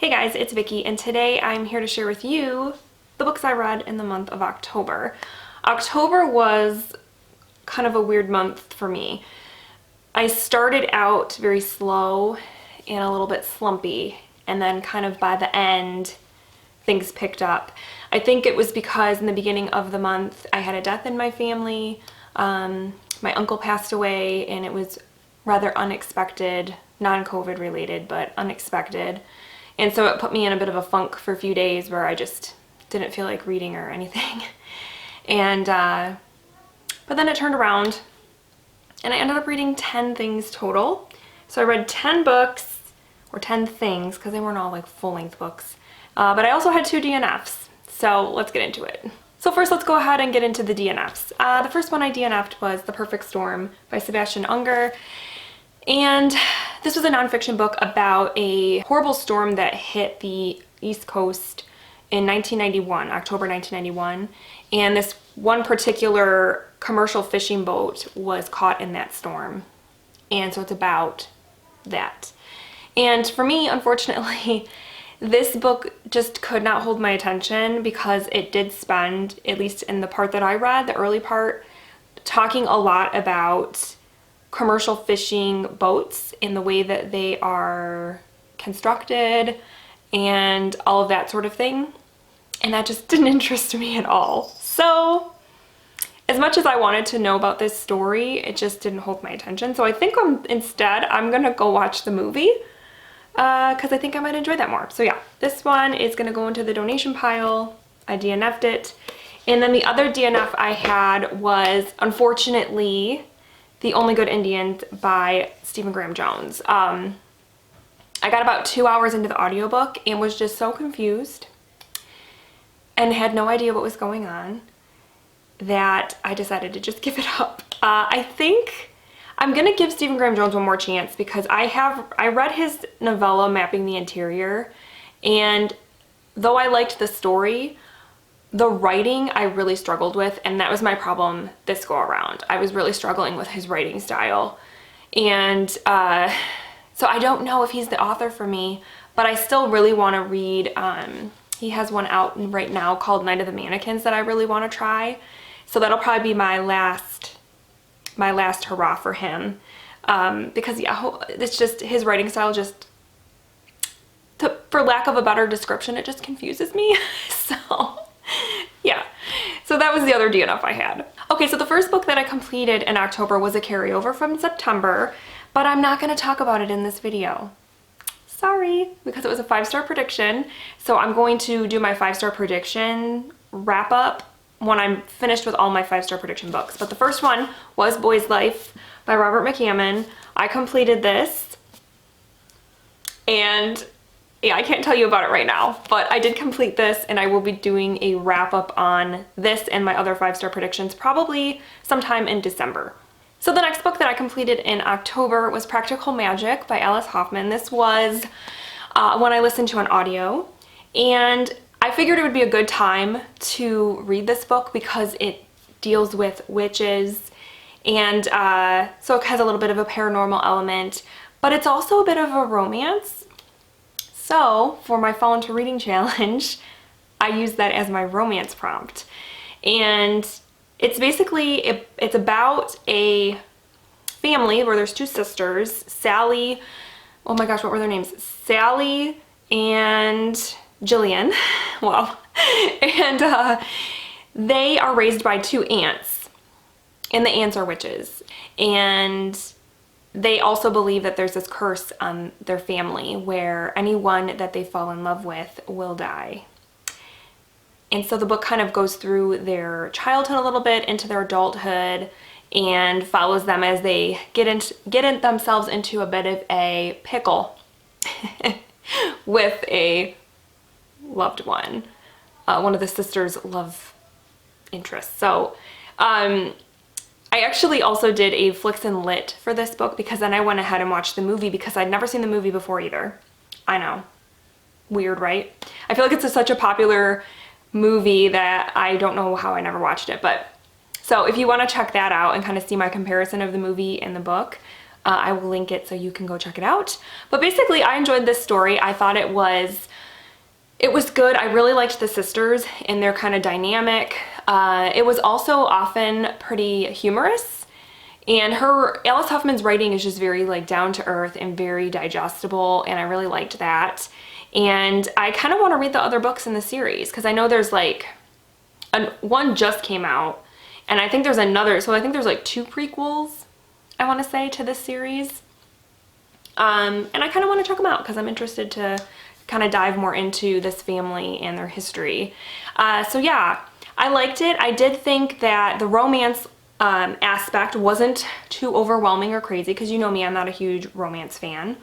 Hey guys, it's Vicky, and today I'm here to share with you the books I read in the month of October. October was kind of a weird month for me. I started out very slow and a little bit slumpy, and then kind of by the end, things picked up. I think it was because in the beginning of the month, I had a death in my family. My uncle passed away, and it was rather unexpected, non-COVID related, but unexpected. And so it put me in a bit of a funk for a few days where I just didn't feel like reading or anything. And, but then it turned around and I ended up reading 10 things total. So I read 10 books, or 10 things, because they weren't all like full-length books. But I also had 2 DNFs. So let's get into it. So first let's go ahead and get into the DNFs. The first one I DNF'd was The Perfect Storm by Sebastian Unger. And this was a nonfiction book about a horrible storm that hit the East Coast in 1991, October 1991. And this one particular commercial fishing boat was caught in that storm. And so it's about that. And for me, unfortunately, this book just could not hold my attention because it did spend, at least in the part that I read, the early part, talking a lot about commercial fishing boats in the way that they are constructed and all of that sort of thing. And that just didn't interest me at all. So as much as I wanted to know about this story, it just didn't hold my attention. So I think instead I'm gonna go watch the movie because I think I might enjoy that more. So yeah, this one is gonna go into the donation pile. I DNF'd it. And then the other DNF I had was, unfortunately, The Only Good Indians by Stephen Graham Jones. I got about 2 hours into the audiobook and was just so confused and had no idea what was going on that I decided to just give it up. I think I'm gonna give Stephen Graham Jones one more chance because I read his novella Mapping the Interior, and though I liked the story, the writing I really struggled with, and that was my problem this go around. I was really struggling with his writing style. And so I don't know if he's the author for me, but I still really want to read, he has one out right now called Night of the Mannequins that I really want to try. So that'll probably be my last hurrah for him. Because yeah, it's just, his writing style just, for lack of a better description, it just confuses me. So yeah, so that was the other DNF I had. Okay, so the first book that I completed in October was a carryover from September, but I'm not going to talk about it in this video. Sorry, because it was a 5-star prediction. So I'm going to do my 5-star prediction wrap up when I'm finished with all my 5-star prediction books. But the first one was Boy's Life by Robert McCammon. I completed this, and yeah, I can't tell you about it right now, but I did complete this, and I will be doing a wrap up on this and my other 5-star predictions probably sometime in December. So the next book that I completed in October was Practical Magic by Alice Hoffman. This was one I listened to on audio, and I figured it would be a good time to read this book because it deals with witches, and so it has a little bit of a paranormal element, but it's also a bit of a romance. So for my Fall Into Reading challenge, I used that as my romance prompt. And it's basically, it's about a family where there's 2 sisters, Sally, oh my gosh, what were their names? Sally and Jillian, wow. And they are raised by 2 aunts, and the aunts are witches. And they also believe that there's this curse on their family where anyone that they fall in love with will die. And so the book kind of goes through their childhood a little bit into their adulthood and follows them as they get themselves into a bit of a pickle with a loved one, one of the sisters' love interests. So I actually also did a Flicks and Lit for this book because then I went ahead and watched the movie because I'd never seen the movie before either. I know. Weird, right? I feel like it's such a popular movie that I don't know how I never watched it. But so if you want to check that out and kind of see my comparison of the movie and the book, I will link it so you can go check it out. But basically, I enjoyed this story. I thought it was It was good. I really liked the sisters and their kind of dynamic. It was also often pretty humorous, and Alice Huffman's writing is just very like down to earth and very digestible, and I really liked that. And I kind of want to read the other books in the series because I know there's like one just came out, and I think there's another, so I think there's like 2 prequels, I want to say, to this series. And I kind of want to check them out because I'm interested to kind of dive more into this family and their history. So yeah, I liked it. I did think that the romance aspect wasn't too overwhelming or crazy because you know me, I'm not a huge romance fan.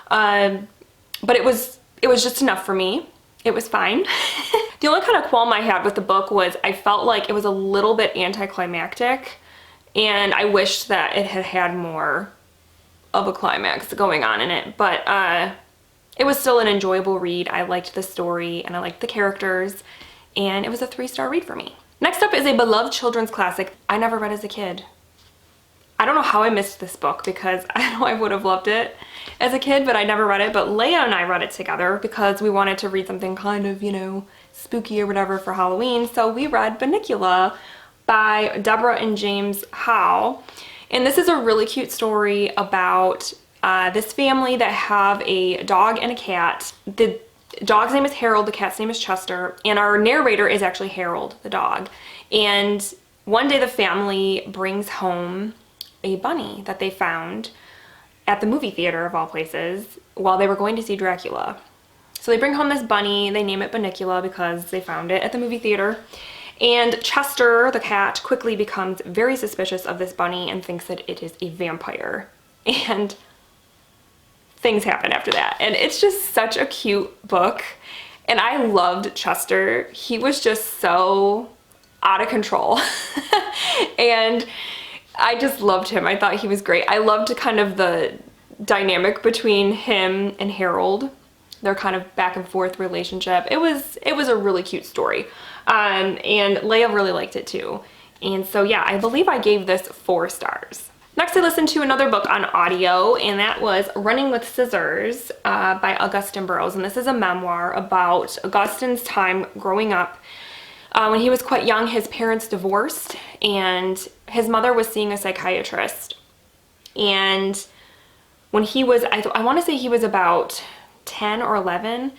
But it was just enough for me. It was fine. The only kind of qualm I had with the book was I felt like it was a little bit anticlimactic, and I wished that it had had more of a climax going on in it. But it was still an enjoyable read. I liked the story and I liked the characters, and it was a 3-star read for me. Next up is a beloved children's classic I never read as a kid. I don't know how I missed this book because I know I would have loved it as a kid, but I never read it. But Leia and I read it together because we wanted to read something kind of, you know, spooky or whatever for Halloween. So we read Binicula by Deborah and James Howe. And this is a really cute story about this family that have a dog and a cat. The dog's name is Harold, the cat's name is Chester, and our narrator is actually Harold, the dog. And one day the family brings home a bunny that they found at the movie theater, of all places, while they were going to see Dracula. So they bring home this bunny, they name it Binicula because they found it at the movie theater. And Chester, the cat, quickly becomes very suspicious of this bunny and thinks that it is a vampire. And things happen after that. And it's just such a cute book. And I loved Chester. He was just so out of control. And I just loved him. I thought he was great. I loved kind of the dynamic between him and Harold, their kind of back and forth relationship. It was a really cute story. And Leia really liked it too. And so yeah, I believe I gave this 4 stars. Next, I listened to another book on audio, and that was Running with Scissors by Augustine Burroughs. And this is a memoir about Augustine's time growing up. When he was quite young, his parents divorced, and his mother was seeing a psychiatrist. And when he was, I want to say he was about 10 or 11,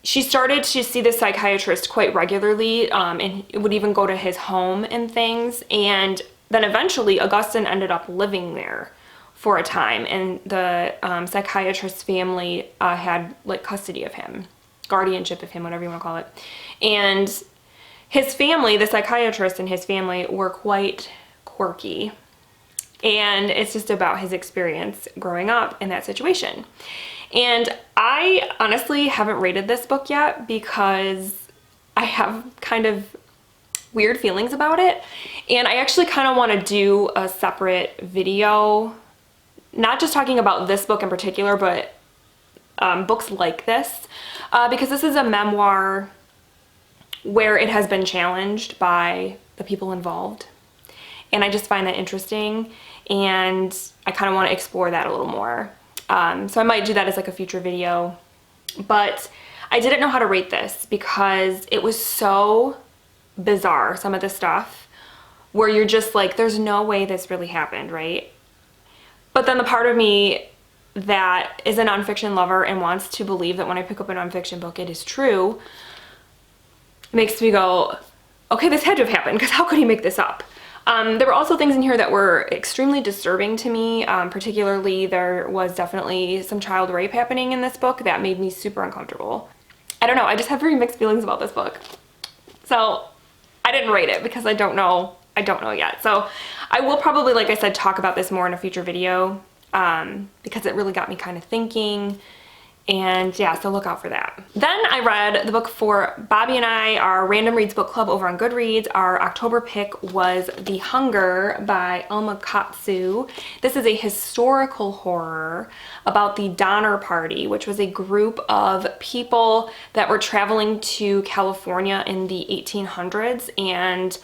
she started to see the psychiatrist quite regularly, and would even go to his home and things. And then eventually Augustine ended up living there for a time, and the psychiatrist's family had like custody of him, guardianship of him, whatever you want to call it. And his family, the psychiatrist and his family, were quite quirky. And it's just about his experience growing up in that situation. And I honestly haven't rated this book yet because I have kind of weird feelings about it. And I actually kind of want to do a separate video, not just talking about this book in particular, but books like this, because this is a memoir where it has been challenged by the people involved. And I just find that interesting, and I kind of want to explore that a little more. So I might do that as like a future video, but I didn't know how to rate this because it was so bizarre, some of the stuff, where you're just like, there's no way this really happened, right? But then the part of me that is a nonfiction lover and wants to believe that when I pick up a nonfiction book it is true makes me go, okay, this had to have happened, because how could he make this up? There were also things in here that were extremely disturbing to me. Particularly, there was definitely some child rape happening in this book that made me super uncomfortable. I don't know, I just have very mixed feelings about this book. So I didn't rate it because I don't know yet. So I will probably, like I said, talk about this more in a future video because it really got me kind of thinking. And yeah, so look out for that. Then I read the book for Bobby and I, our Random Reads book club over on Goodreads. Our October pick was The Hunger by Alma Katsu. This is a historical horror about the Donner Party, which was a group of people that were traveling to California in the 1800s and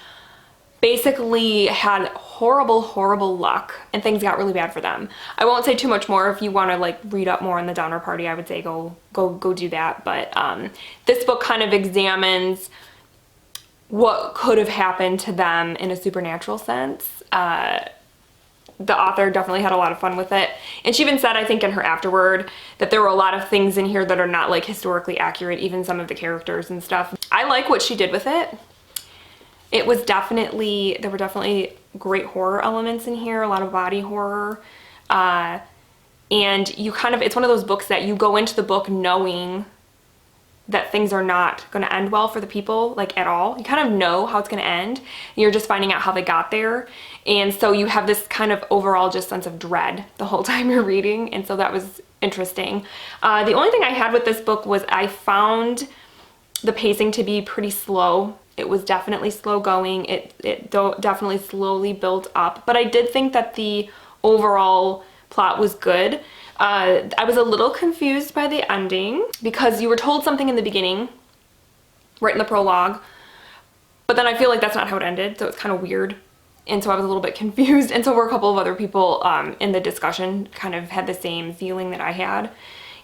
basically had horrible luck and things got really bad for them. I won't say too much more. If you want to like read up more on the Donner Party, I would say go do that. But this book kind of examines what could have happened to them in a supernatural sense. The author definitely had a lot of fun with it. And she even said, I think in her afterward, that there were a lot of things in here that are not like historically accurate, even some of the characters and stuff. I like what she did with it. There were definitely great horror elements in here, a lot of body horror. And it's one of those books that you go into the book knowing that things are not going to end well for the people, like at all. You kind of know how it's going to end. You're just finding out how they got there. And so you have this kind of overall just sense of dread the whole time you're reading. And so that was interesting. The only thing I had with this book was I found the pacing to be pretty slow. It was definitely slow going. It definitely slowly built up. But I did think that the overall plot was good. I was a little confused by the ending because you were told something in the beginning, right in the prologue, but then I feel like that's not how it ended, so it's kind of weird. And so I was a little bit confused, and so were a couple of other people in the discussion, kind of had the same feeling that I had.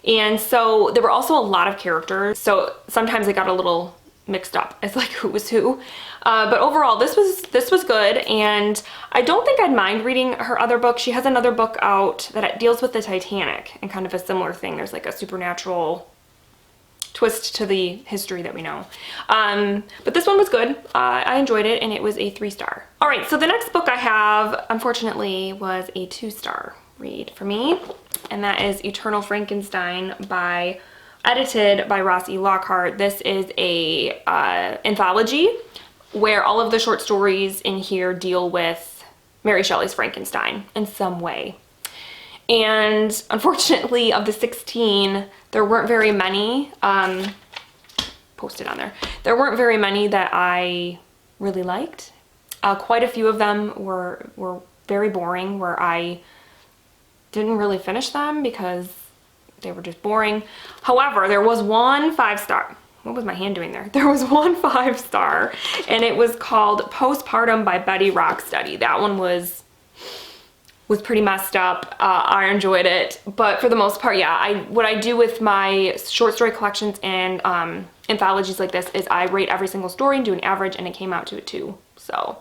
And so there were also a lot of characters, so sometimes it got a little mixed up as like who was who. But overall, this was good, and I don't think I'd mind reading her other book. She has another book out that deals with the Titanic and kind of a similar thing. There's like a supernatural twist to the history that we know. But this one was good. I enjoyed it, and it was a 3-star. All right, so the next book I have, unfortunately, was a 2-star read for me, and that is Eternal Frankenstein edited by Ross E. Lockhart. This is a anthology where all of the short stories in here deal with Mary Shelley's Frankenstein in some way. And unfortunately, of the 16, there weren't very many posted on there. There weren't very many that I really liked. Quite a few of them were very boring, where I didn't really finish them because they were just boring. However, there was one 5-star. What was my hand doing there? There was one 5-star, and it was called Postpartum by Betty Rocksteady. That one was pretty messed up. I enjoyed it, but for the most part, yeah, what I do with my short story collections and anthologies like this is I rate every single story and do an average, and it came out to a 2. So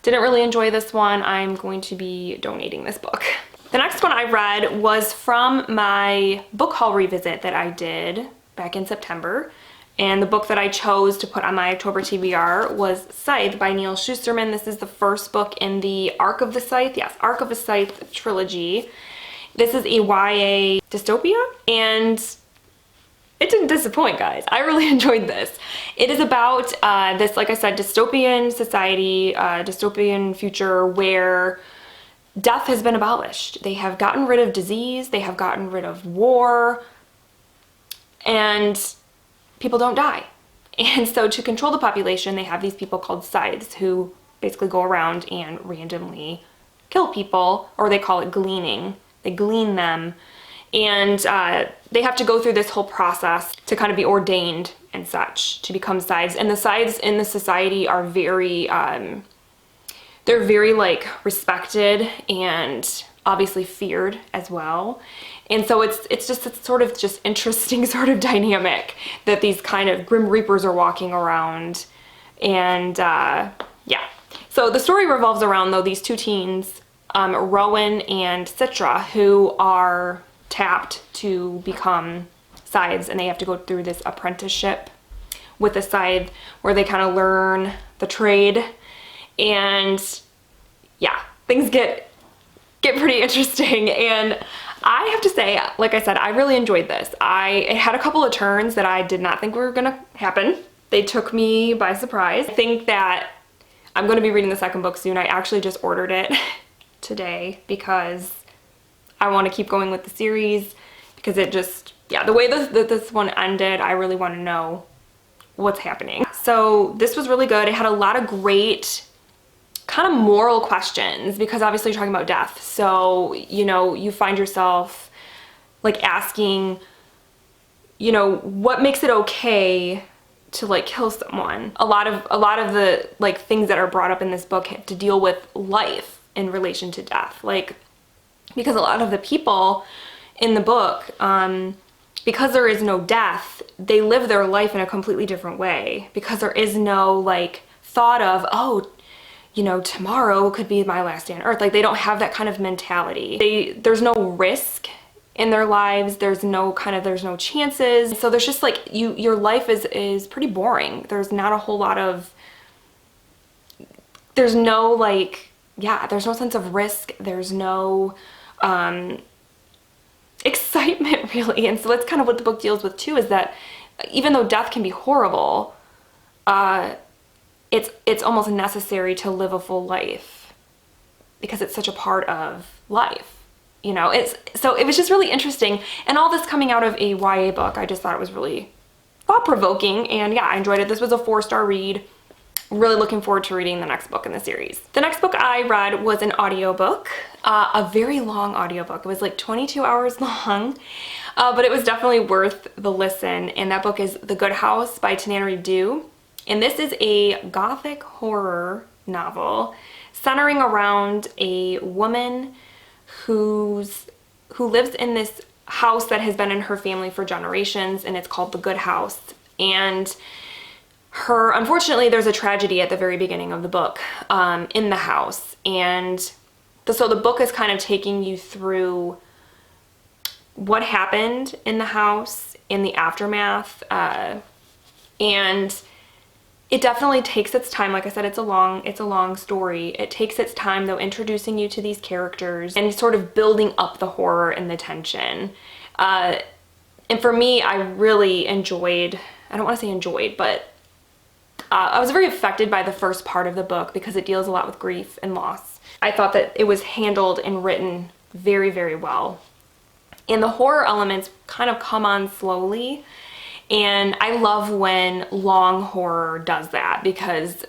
didn't really enjoy this one. I'm going to be donating this book. The next one I read was from my book haul revisit that I did back in September. And the book that I chose to put on my October TBR was Scythe by Neil Shusterman. This is the first book in the Arc of the Scythe, Arc of the Scythe trilogy. This is a YA dystopia, and it didn't disappoint, guys. I really enjoyed this. It is about this, like I said, dystopian society, dystopian future where death has been abolished. They have gotten rid of disease, they have gotten rid of war, and people don't die. And so to control the population, they have these people called scythes who basically go around and randomly kill people, or they call it gleaning. They glean them, and they have to go through this whole process to kind of be ordained and such to become scythes. And the scythes in the society are very, they're very like respected and obviously feared as well. And so it's sort of just interesting sort of dynamic that these kind of Grim Reapers are walking around. And yeah, so the story revolves around, though, these two teens, Rowan and Citra, who are tapped to become scythes, and they have to go through this apprenticeship with a scythe where they kind of learn the trade. And yeah, things get pretty interesting. And I have to say, like I said, I really enjoyed this. It had a couple of turns that I did not think were gonna happen. They took me by surprise. I think that I'm gonna be reading the second book soon. I actually just ordered it today because I want to keep going with the series, because it just, yeah, the way this one ended, I really want to know what's happening. So this was really good. It had a lot of great kind of moral questions, because obviously you're talking about death. So, you know, you find yourself like asking, you know, what makes it okay to like kill someone. A lot of the like things that are brought up in this book have to deal with life in relation to death. Like, because a lot of the people in the book, because there is no death, they live their life in a completely different way, because there is no like thought of, oh, you know, tomorrow could be my last day on earth. Like, they don't have that kind of mentality. There's no risk in their lives. There's no chances. So there's just like, your life is pretty boring. There's not a whole lot of, there's no like, yeah, there's no sense of risk. There's no excitement really. And so that's kind of what the book deals with too, is that even though death can be horrible, it's almost necessary to live a full life because it's such a part of life. You know, so it was just really interesting. And all this coming out of a YA book, I just thought it was really thought-provoking. And yeah, I enjoyed it. This was a 4-star read. Really looking forward to reading the next book in the series. The next book I read was an audiobook, a very long audiobook. It was like 22 hours long, but it was definitely worth the listen. And that book is The Good House by Tananarive Due. And this is a gothic horror novel centering around a woman who lives in this house that has been in her family for generations, and it's called The Good House. And unfortunately, there's a tragedy at the very beginning of the book in the house. And so the book is kind of taking you through what happened in the house, in the aftermath, and it definitely takes its time. Like I said, it's a long story. It takes its time though, introducing you to these characters and sort of building up the horror and the tension. And for me, I really enjoyed, I don't want to say enjoyed, but I was very affected by the first part of the book because it deals a lot with grief and loss. I thought that it was handled and written very, very well. And the horror elements kind of come on slowly. And I love when long horror does that, because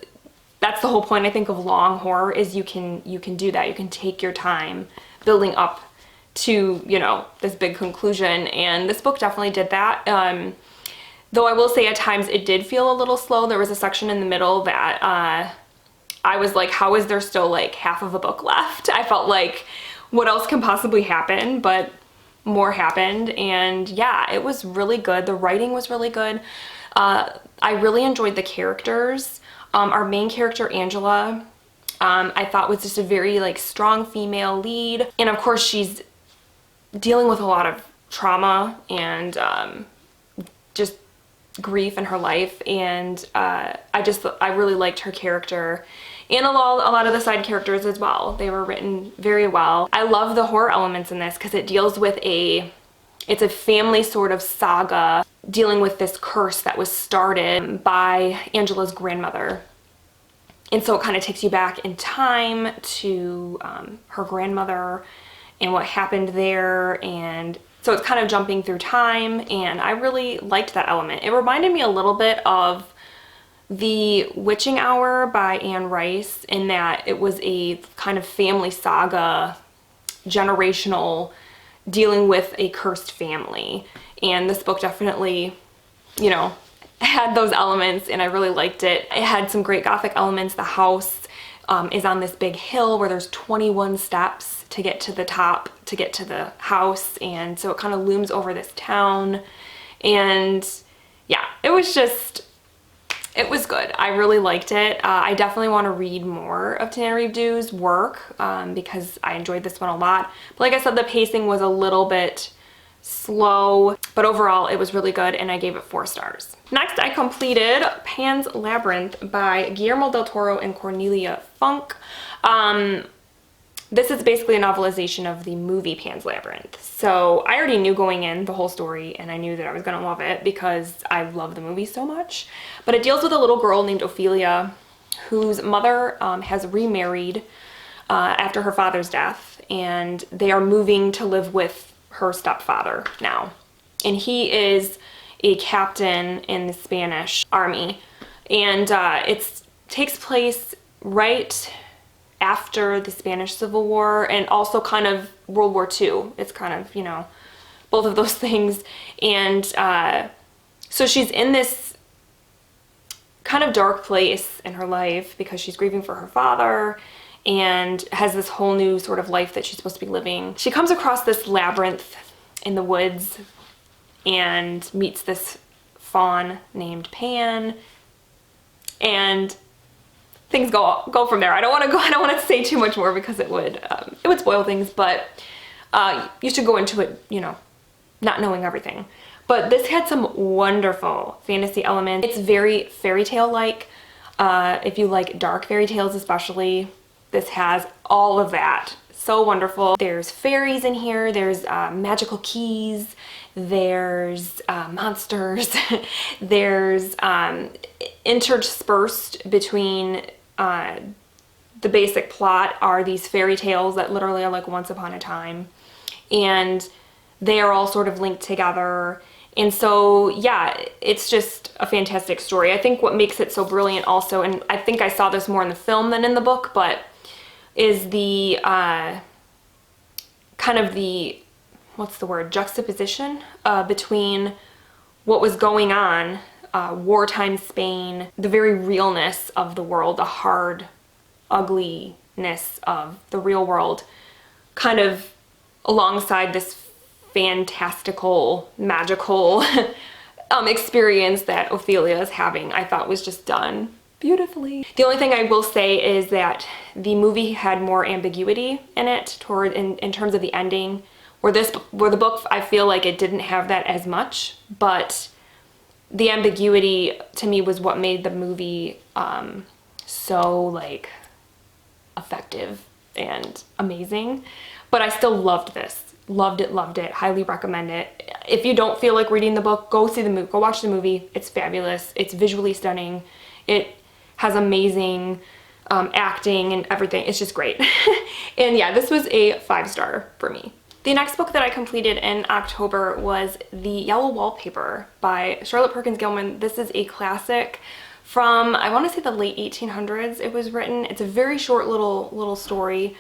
that's the whole point, I think, of long horror, is you can do that. You can take your time building up to, you know, this big conclusion. And this book definitely did that. Though I will say at times it did feel a little slow. There was a section in the middle that I was like, how is there still like half of a book left? I felt like, what else can possibly happen? But more happened, and yeah, it was really good. The writing was really good. I really enjoyed the characters. Our main character, Angela, I thought was just a very like strong female lead. And of course, she's dealing with a lot of trauma and just grief in her life. And I really liked her character. And a lot of the side characters as well. They were written very well. I love the horror elements in this because it deals with it's a family sort of saga dealing with this curse that was started by Angela's grandmother. And so it kind of takes you back in time to her grandmother and what happened there. And so it's kind of jumping through time, and I really liked that element. It reminded me a little bit of The Witching Hour by Anne Rice, in that it was a kind of family saga, generational, dealing with a cursed family. And this book definitely, you know, had those elements, and I really liked it. It had some great gothic elements. The house is on this big hill where there's 21 steps to get to the top, to get to the house. And so it kind of looms over this town. And yeah, it was good. I really liked it. I definitely want to read more of Tananarive Due's work because I enjoyed this one a lot. But like I said, the pacing was a little bit slow, but overall it was really good, and I gave it 4 stars. Next, I completed Pan's Labyrinth by Guillermo del Toro and Cornelia Funk. This is basically a novelization of the movie Pan's Labyrinth. So I already knew going in the whole story, and I knew that I was gonna love it because I love the movie so much. But it deals with a little girl named Ophelia whose mother has remarried after her father's death, and they are moving to live with her stepfather now. And he is a captain in the Spanish army. And it takes place right after the Spanish Civil War, and also kind of World War II. It's kind of, you know, both of those things. And so she's in this kind of dark place in her life because she's grieving for her father and has this whole new sort of life that she's supposed to be living. She comes across this labyrinth in the woods and meets this faun named Pan, and things go from there. I don't want to say too much more because it would spoil things, but you should go into it, you know, not knowing everything. But this had some wonderful fantasy elements. It's very fairy tale like. If you like dark fairy tales especially, this has all of that. So wonderful. There's fairies in here, there's magical keys, there's monsters, there's interspersed between the basic plot are these fairy tales that literally are like once upon a time, and they are all sort of linked together. And so yeah, it's just a fantastic story. I think what makes it so brilliant also, and I think I saw this more in the film than in the book, but is the kind of the, what's the word, juxtaposition between what was going on, wartime Spain, the very realness of the world, the hard ugliness of the real world, kind of alongside this fantastical, magical experience that Ophelia is having. I thought was just done beautifully. The only thing I will say is that the movie had more ambiguity in it in terms of the ending, where the book, I feel like it didn't have that as much, but the ambiguity to me was what made the movie so like effective and amazing. But I still loved this. Loved it, highly recommend it. If you don't feel like reading the book, go watch the movie. It's fabulous. It's visually stunning. It has amazing acting and everything. It's just great. And yeah, this was a 5-star for me. The next book that I completed in October was The Yellow Wallpaper by Charlotte Perkins Gilman. This is a classic from, I want to say, the late 1800s it was written. It's a very short little story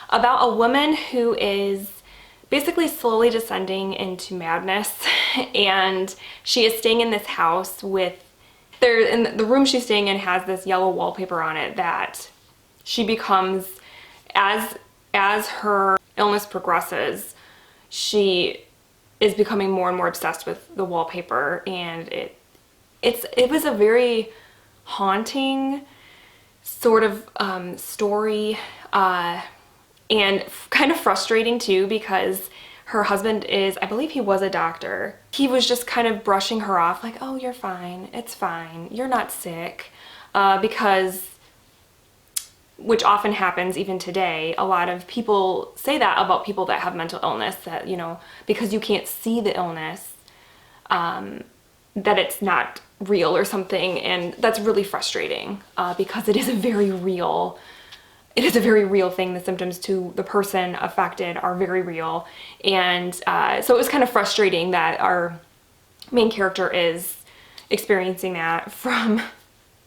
about a woman who is basically slowly descending into madness, and she is staying in this house with, in the room she's staying in has this yellow wallpaper on it that she becomes, as her illness progresses, she is becoming more and more obsessed with the wallpaper, and it was a very haunting sort of story, and kind of frustrating too, because her husband is, I believe he was a doctor. He was just kind of brushing her off like, oh, you're fine, it's fine, you're not sick, because, which often happens even today, a lot of people say that about people that have mental illness, that, you know, because you can't see the illness, that it's not real or something, and that's really frustrating, because it is a very real thing. The symptoms to the person affected are very real. And so it was kind of frustrating that our main character is experiencing that from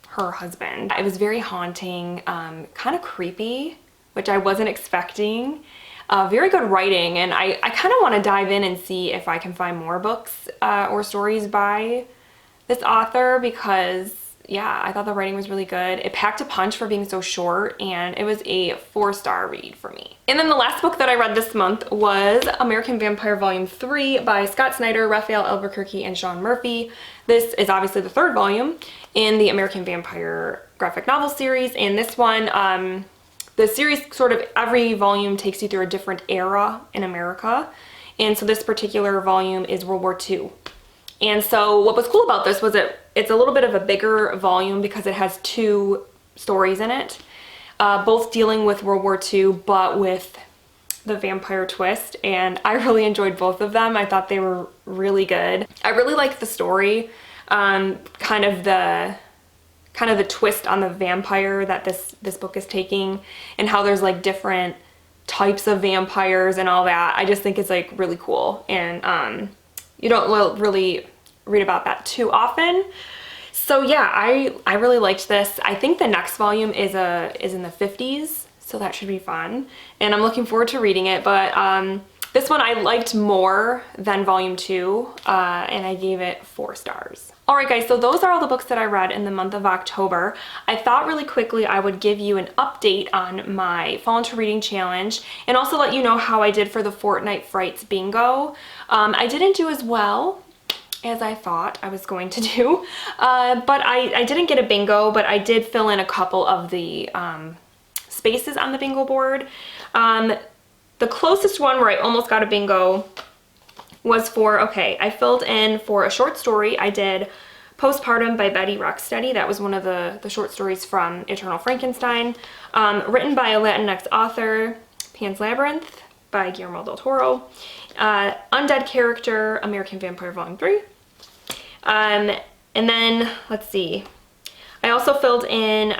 her husband. It was very haunting, kind of creepy, which I wasn't expecting. Very good writing, and I kind of want to dive in and see if I can find more books or stories by this author, because yeah, I thought the writing was really good. It packed a punch for being so short, and it was a 4-star read for me. And then the last book that I read this month was American Vampire Volume 3 by Scott Snyder, Raphael Albuquerque, and Sean Murphy. This is obviously the 3rd volume in the American Vampire graphic novel series, and this one, the series sort of, every volume takes you through a different era in America, and so this particular volume is World War II. And so what was cool about this was it's a little bit of a bigger volume because it has 2 stories in it, both dealing with World War II, but with the vampire twist, and I really enjoyed both of them. I thought they were really good. I really liked the story, kind of the twist on the vampire that this book is taking, and how there's like different types of vampires and all that. I just think it's like really cool, and you don't really read about that too often. So yeah, I really liked this. I think the next volume is in the 50s, so that should be fun, and I'm looking forward to reading it. But This one I liked more than volume 2, and I gave it 4 stars. Alright guys, so those are all the books that I read in the month of October. I thought really quickly I would give you an update on my Fall Into Reading Challenge and also let you know how I did for the Fortnite Frights bingo. I didn't do as well as I thought I was going to do, but I didn't get a bingo, but I did fill in a couple of the spaces on the bingo board. The closest one where I almost got a bingo was for, okay, I filled in for a short story. I did Postpartum by Betty Rocksteady. That was one of the short stories from Eternal Frankenstein. Written by a Latinx author, Pan's Labyrinth by Guillermo del Toro. Undead Character, American Vampire Volume 3. And then, let's see, I also filled in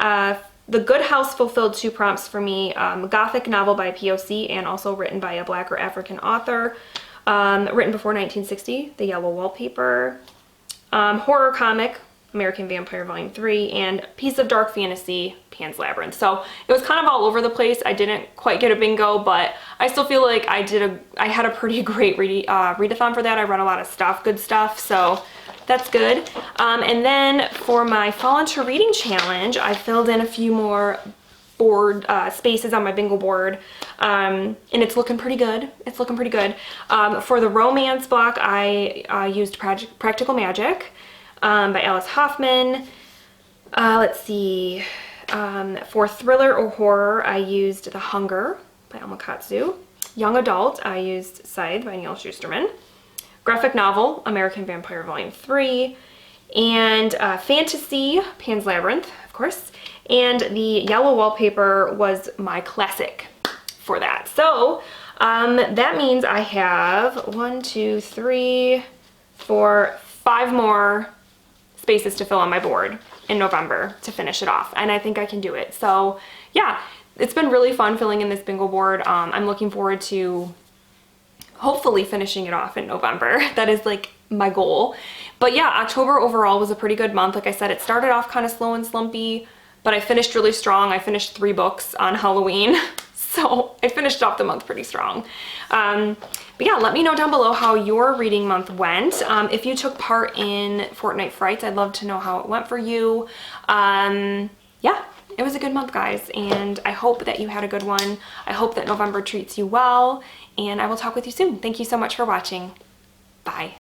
The Good House fulfilled 2 prompts for me. Gothic novel by POC and also written by a Black or African author. Written before 1960, The Yellow Wallpaper. Horror comic, American Vampire Volume 3. And piece of dark fantasy, Pan's Labyrinth. So it was kind of all over the place. I didn't quite get a bingo, but I still feel like I had a pretty great readathon for that. I read a lot of stuff, good stuff, so that's good. And then for my Fall Into Reading Challenge, I filled in a few more board spaces on my bingo board, and it's looking pretty good. It's looking pretty good. For the romance block, I used Practical Magic by Alice Hoffman. Let's see. For thriller or horror, I used The Hunger by Alma Katsu. Young adult, I used Scythe by Neil Shusterman. Graphic novel, American Vampire Volume 3. And fantasy, Pan's Labyrinth, of course. And the Yellow Wallpaper was my classic for that. So that means I have 1, 2, 3, 4, 5 more spaces to fill on my board in November to finish it off, and I think I can do it. So yeah, it's been really fun filling in this bingo board. I'm looking forward to hopefully finishing it off in November. That is like my goal. But yeah, October overall was a pretty good month. Like I said, it started off kind of slow and slumpy, but I finished really strong. I finished 3 books on Halloween. So I finished off the month pretty strong. But yeah, let me know down below how your reading month went. If you took part in Fortnite Frights, I'd love to know how it went for you. Yeah, it was a good month, guys, and I hope that you had a good one. I hope that November treats you well, and I will talk with you soon. Thank you so much for watching. Bye.